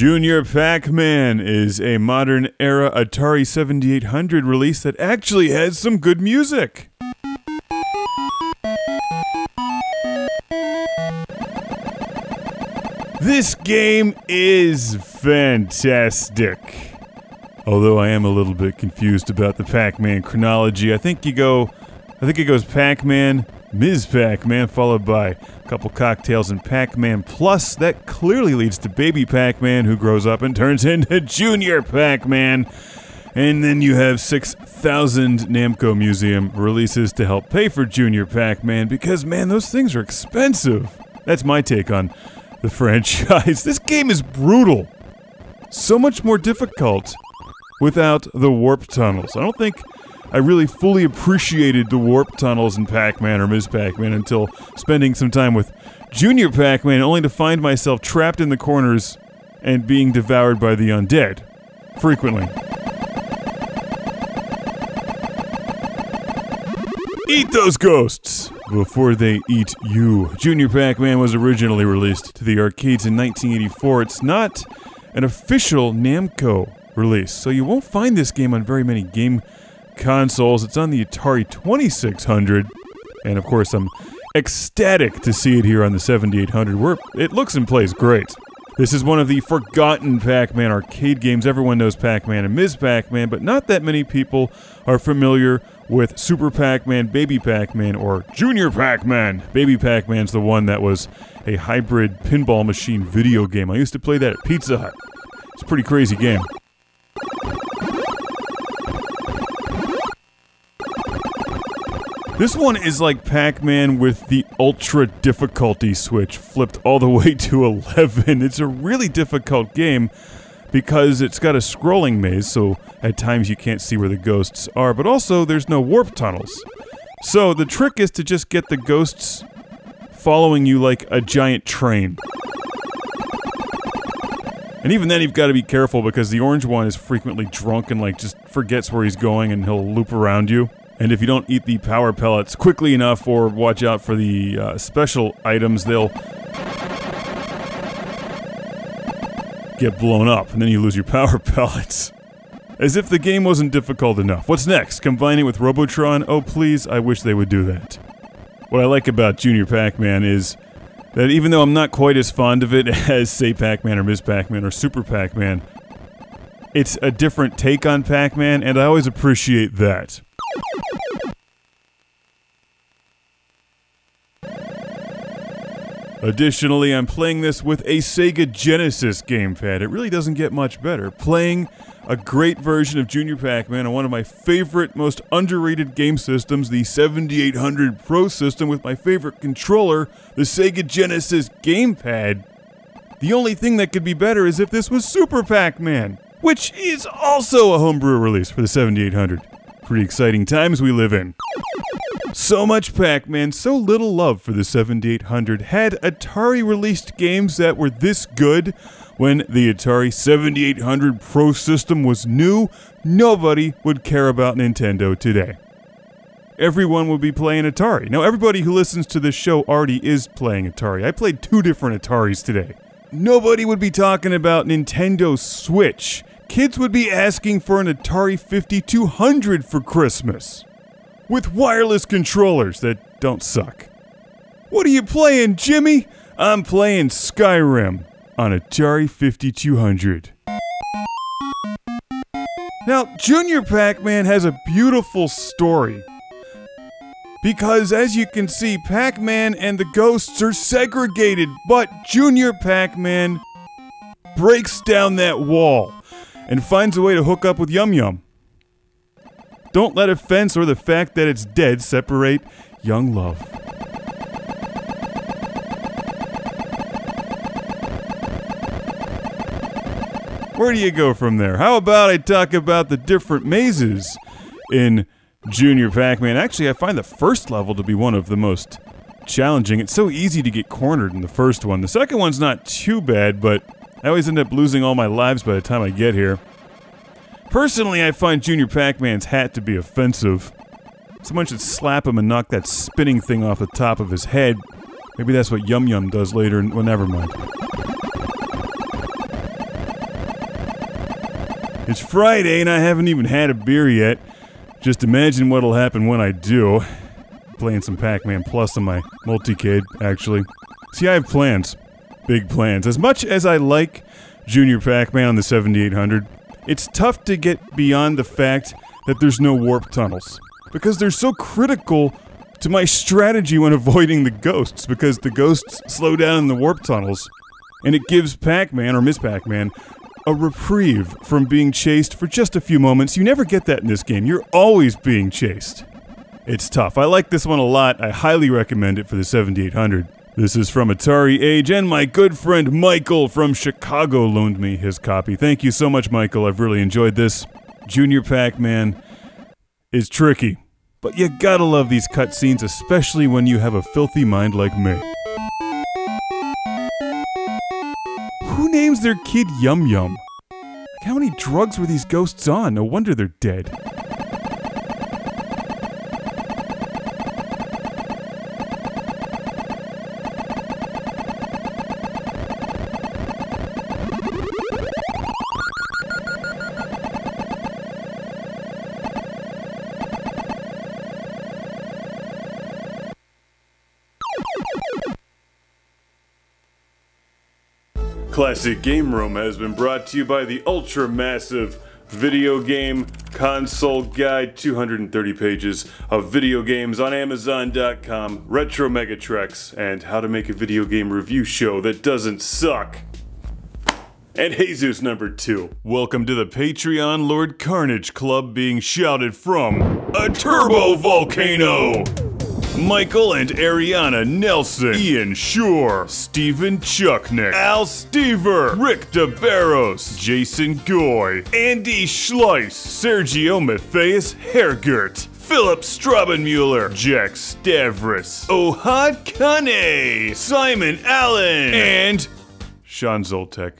Junior Pac-Man is a modern-era Atari 7800 release that actually has some good music. This game is fantastic. Although I am a little bit confused about the Pac-Man chronology. I think it goes Pac-Man, Ms. Pac-Man, followed by a couple cocktails and Pac-Man Plus. That clearly leads to Baby Pac-Man, who grows up and turns into Junior Pac-Man. And then you have 6,000 Namco Museum releases to help pay for Junior Pac-Man, because, man, those things are expensive. That's my take on the franchise. This game is brutal. So much more difficult without the warp tunnels. I don't think I really fully appreciated the warp tunnels in Pac-Man or Ms. Pac-Man until spending some time with Junior Pac-Man, only to find myself trapped in the corners and being devoured by the undead. Frequently. Eat those ghosts before they eat you. Junior Pac-Man was originally released to the arcades in 1984. It's not an official Namco release, so you won't find this game on very many game consoles. It's on the Atari 2600, and of course I'm ecstatic to see it here on the 7800, where it looks and plays great. This is one of the forgotten Pac-Man arcade games. Everyone knows Pac-Man and Ms. Pac-Man, but not that many people are familiar with Super Pac-Man, Baby Pac-Man, or Junior Pac-Man. Baby Pac-Man's the one that was a hybrid pinball machine video game. I used to play that at Pizza Hut. It's a pretty crazy game. This one is like Pac-Man with the ultra difficulty switch flipped all the way to 11. It's a really difficult game because it's got a scrolling maze, so at times you can't see where the ghosts are, but also there's no warp tunnels. So the trick is to just get the ghosts following you like a giant train. And even then you've got to be careful because the orange one is frequently drunk and just forgets where he's going and he'll loop around you. And if you don't eat the power pellets quickly enough or watch out for the special items, they'll get blown up, and then you lose your power pellets. As if the game wasn't difficult enough. What's next? Combine it with Robotron? Oh please, I wish they would do that. What I like about Junior Pac-Man is that even though I'm not quite as fond of it as, say, Pac-Man or Ms. Pac-Man or Super Pac-Man, it's a different take on Pac-Man, and I always appreciate that. Additionally, I'm playing this with a Sega Genesis gamepad. It really doesn't get much better. Playing a great version of Junior Pac-Man on one of my favorite, most underrated game systems, the 7800 Pro system, with my favorite controller, the Sega Genesis gamepad. The only thing that could be better is if this was Super Pac-Man, which is also a homebrew release for the 7800. Pretty exciting times we live in. So much Pac-Man, so little love for the 7800. Had Atari released games that were this good when the Atari 7800 Pro system was new, nobody would care about Nintendo today. Everyone would be playing Atari. Now, everybody who listens to this show already is playing Atari. I played 2 different Ataris today. Nobody would be talking about Nintendo Switch. Kids would be asking for an Atari 5200 for Christmas, with wireless controllers that don't suck. What are you playing, Jimmy? I'm playing Skyrim on Atari 5200. Now, Junior Pac-Man has a beautiful story, because as you can see, Pac-Man and the ghosts are segregated, but Junior Pac-Man breaks down that wall and finds a way to hook up with Yum Yum. Don't let a fence or the fact that it's dead separate young love. Where do you go from there? How about I talk about the different mazes in Junior Pac-Man? Actually, I find the first level to be one of the most challenging. It's so easy to get cornered in the first one. The second one's not too bad, but I always end up losing all my lives by the time I get here. Personally, I find Junior Pac-Man's hat to be offensive. Someone should slap him and knock that spinning thing off the top of his head. Maybe that's what Yum Yum does later. Well, never mind. It's Friday and I haven't even had a beer yet. Just imagine what'll happen when I do. Playing some Pac-Man Plus on my multicade, actually. See, I have plans. Big plans. As much as I like Junior Pac-Man on the 7800, it's tough to get beyond the fact that there's no warp tunnels. Because they're so critical to my strategy when avoiding the ghosts, because the ghosts slow down in the warp tunnels. And it gives Pac-Man, or Miss Pac-Man, a reprieve from being chased for just a few moments. You never get that in this game. You're always being chased. It's tough. I like this one a lot. I highly recommend it for the 7800. This is from Atari Age, and my good friend Michael from Chicago loaned me his copy. Thank you so much, Michael. I've really enjoyed this. Junior Pac-Man is tricky, but you gotta love these cutscenes, especially when you have a filthy mind like me. Who names their kid Yum Yum? Like, how many drugs were these ghosts on? No wonder they're dead. Classic Game Room has been brought to you by the ultra-massive video game console guide, 230 pages of video games on Amazon.com, Retro Megatreks, and how to make a video game review show that doesn't suck. And Jesus number 2. Welcome to the Patreon Lord Carnage Club, being shouted from a turbo volcano. Michael and Ariana Nelson, Ian Shore, Steven Chucknick, Al Stever, Rick DeBarros, Jason Goy, Andy Schleiss, Sergio Matthias Hergert, Philip Strabenmuller, Jack Stavris, Ohad Kane, Simon Allen, and Sean Zoltek.